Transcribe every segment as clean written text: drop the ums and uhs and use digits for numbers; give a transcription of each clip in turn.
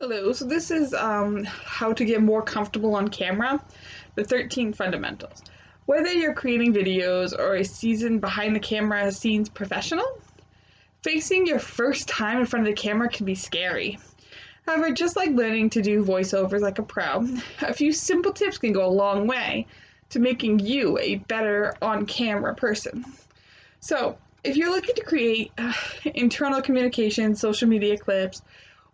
Hello, so this is how to get more comfortable on camera, the 13 fundamentals. Whether you're creating videos or a seasoned behind the camera scenes professional, facing your first time in front of the camera can be scary. However, just like learning to do voiceovers like a pro, a few simple tips can go a long way to making you a better on-camera person. So, if you're looking to create internal communication, social media clips,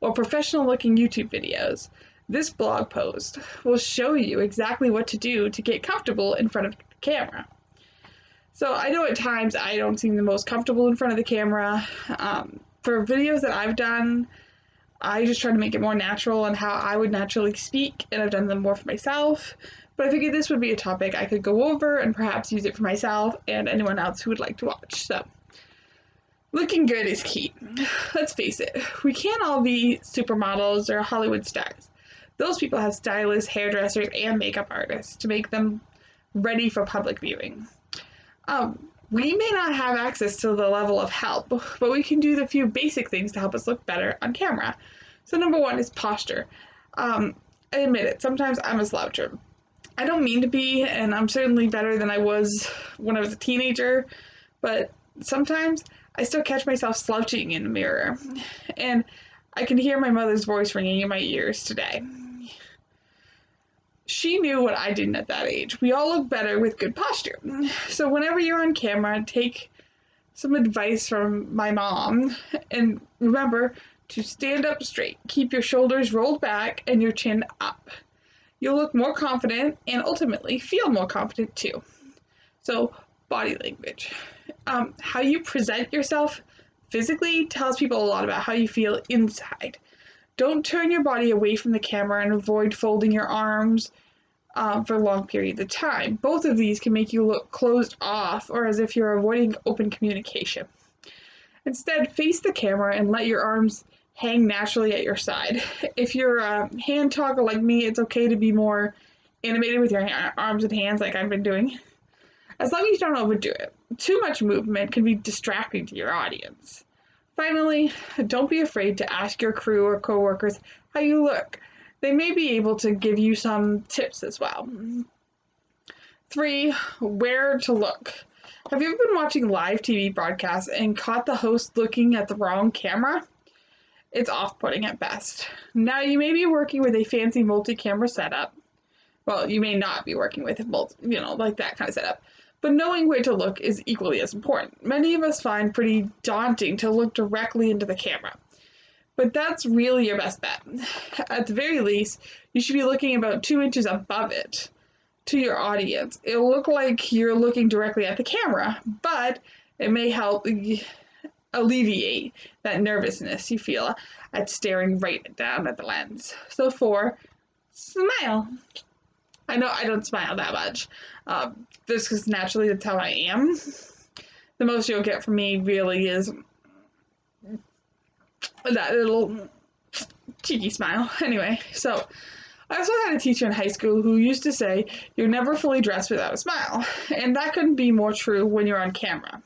or professional looking YouTube videos, this blog post will show you exactly what to do to get comfortable in front of the camera. So I know at times I don't seem the most comfortable in front of the camera. For videos that I've done, I just try to make it more natural and how I would naturally speak, and I've done them more for myself. But I figured this would be a topic I could go over and perhaps use it for myself and anyone else who would like to watch. So looking good is key. Let's face it, we can't all be supermodels or Hollywood stars. Those people have stylists, hairdressers, and makeup artists to make them ready for public viewing. We may not have access to the level of help, but we can do the few basic things to help us look better on camera. So number one is posture. I admit it, sometimes I'm a sloucher. I don't mean to be, and I'm certainly better than I was when I was a teenager, but sometimes I still catch myself slouching in the mirror, and I can hear my mother's voice ringing in my ears today. She knew what I didn't at that age. We all look better with good posture. So whenever you're on camera, take some advice from my mom, and remember to stand up straight. Keep your shoulders rolled back and your chin up. You'll look more confident and ultimately feel more confident too. So body language. How you present yourself physically tells people a lot about how you feel inside. Don't turn your body away from the camera and avoid folding your arms for long periods of time. Both of these can make you look closed off or as if you're avoiding open communication. Instead, face the camera and let your arms hang naturally at your side. If you're a hand talker like me, it's okay to be more animated with your arms and hands like I've been doing, as long as you don't overdo it. Too much movement can be distracting to your audience. Finally, don't be afraid to ask your crew or coworkers how you look. They may be able to give you some tips as well. 3, where to look. Have you ever been watching live TV broadcasts and caught the host looking at the wrong camera? It's off-putting at best. Now, you may be working with a fancy multi-camera setup. Well, you may not be working with like that kind of setup. But knowing where to look is equally as important. Many of us find pretty daunting to look directly into the camera, but that's really your best bet. At the very least, you should be looking about 2 inches above it to your audience. It'll look like you're looking directly at the camera, but it may help alleviate that nervousness you feel at staring right down at the lens. So 4, smile. I know I don't smile that much. Just because naturally that's how I am. The most you'll get from me really is that little cheeky smile. Anyway, so I also had a teacher in high school who used to say, "You're never fully dressed without a smile." And that couldn't be more true when you're on camera.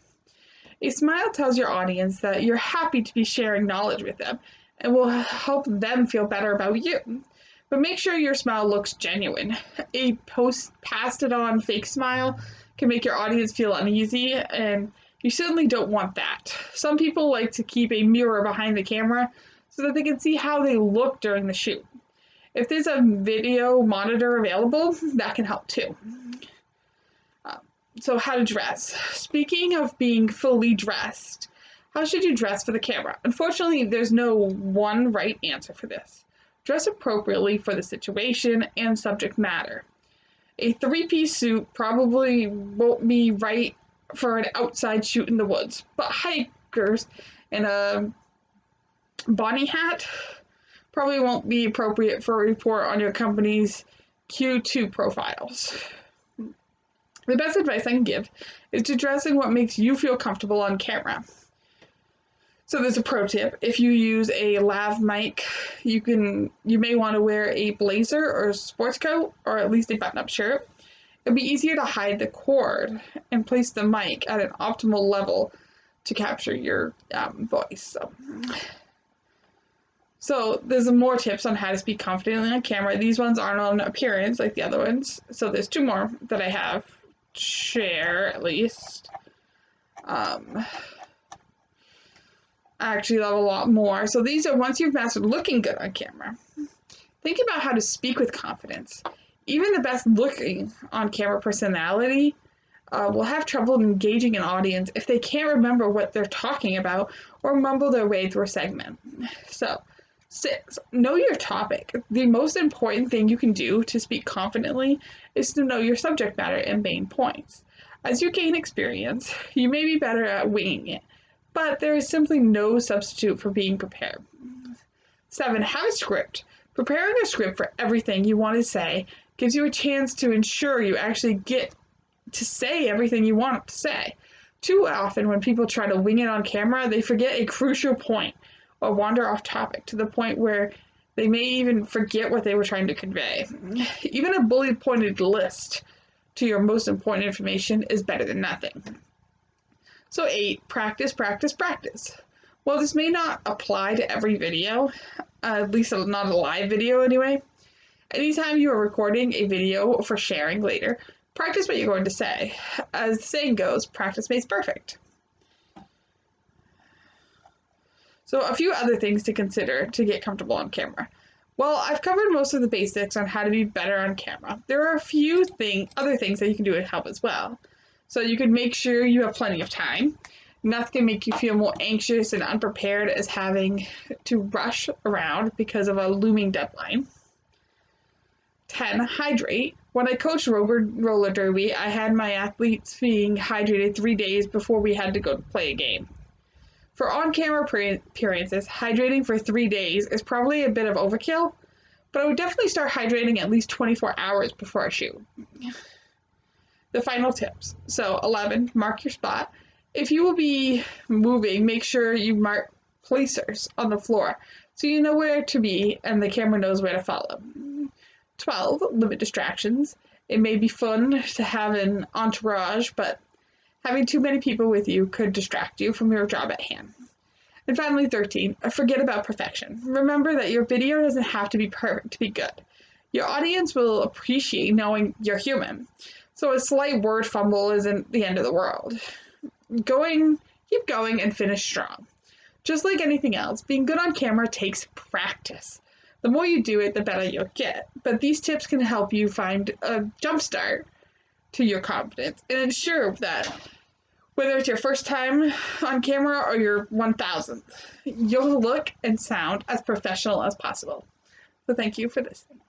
A smile tells your audience that you're happy to be sharing knowledge with them and will help them feel better about you. But make sure your smile looks genuine. A pasted on fake smile can make your audience feel uneasy, and you certainly don't want that. Some people like to keep a mirror behind the camera so that they can see how they look during the shoot. If there's a video monitor available, that can help too. So how to dress. Speaking of being fully dressed, how should you dress for the camera? Unfortunately, there's no one right answer for this. Dress appropriately for the situation and subject matter. A 3-piece suit probably won't be right for an outside shoot in the woods, but hikers in a Bonnie hat probably won't be appropriate for a report on your company's Q2 profiles. The best advice I can give is to dress in what makes you feel comfortable on camera. So there's a pro tip. If you use a lav mic, you may want to wear a blazer or a sports coat, or at least a button-up shirt. It'll be easier to hide the cord and place the mic at an optimal level to capture your voice. So there's more tips on how to speak confidently on camera. These ones aren't on appearance like the other ones. So there's 2 more that I have share at least. I actually love a lot more. So these are once you've mastered looking good on camera. Think about how to speak with confidence. Even the best looking on camera personality will have trouble engaging an audience if they can't remember what they're talking about or mumble their way through a segment. So 6, know your topic. The most important thing you can do to speak confidently is to know your subject matter and main points. As you gain experience, you may be better at winging it, but there is simply no substitute for being prepared. 7, have a script. Preparing a script for everything you want to say gives you a chance to ensure you actually get to say everything you want to say. Too often when people try to wing it on camera, they forget a crucial point or wander off topic to the point where they may even forget what they were trying to convey. Even a bullet pointed list to your most important information is better than nothing. So 8, practice, practice, practice. While this may not apply to every video, at least not a live video anyway, anytime you are recording a video for sharing later, practice what you're going to say. As the saying goes, practice makes perfect. So a few other things to consider to get comfortable on camera. Well, I've covered most of the basics on how to be better on camera. There are a few other things that you can do to help as well. So you can make sure you have plenty of time. Nothing can make you feel more anxious and unprepared as having to rush around because of a looming deadline. 10, hydrate. When I coached roller derby, I had my athletes being hydrated 3 days before we had to go play a game. For on-camera appearances, hydrating for 3 days is probably a bit of overkill, but I would definitely start hydrating at least 24 hours before I shoot. The final tips. So 11, mark your spot. If you will be moving, make sure you mark placers on the floor so you know where to be and the camera knows where to follow. 12, limit distractions. It may be fun to have an entourage, but having too many people with you could distract you from your job at hand. And finally, 13, forget about perfection. Remember that your video doesn't have to be perfect to be good. Your audience will appreciate knowing you're human. So a slight word fumble isn't the end of the world. Keep going and finish strong. Just like anything else, being good on camera takes practice. The more you do it, the better you'll get. But these tips can help you find a jump start to your confidence and ensure that whether it's your first time on camera or your 1000th, you'll look and sound as professional as possible. So thank you for listening.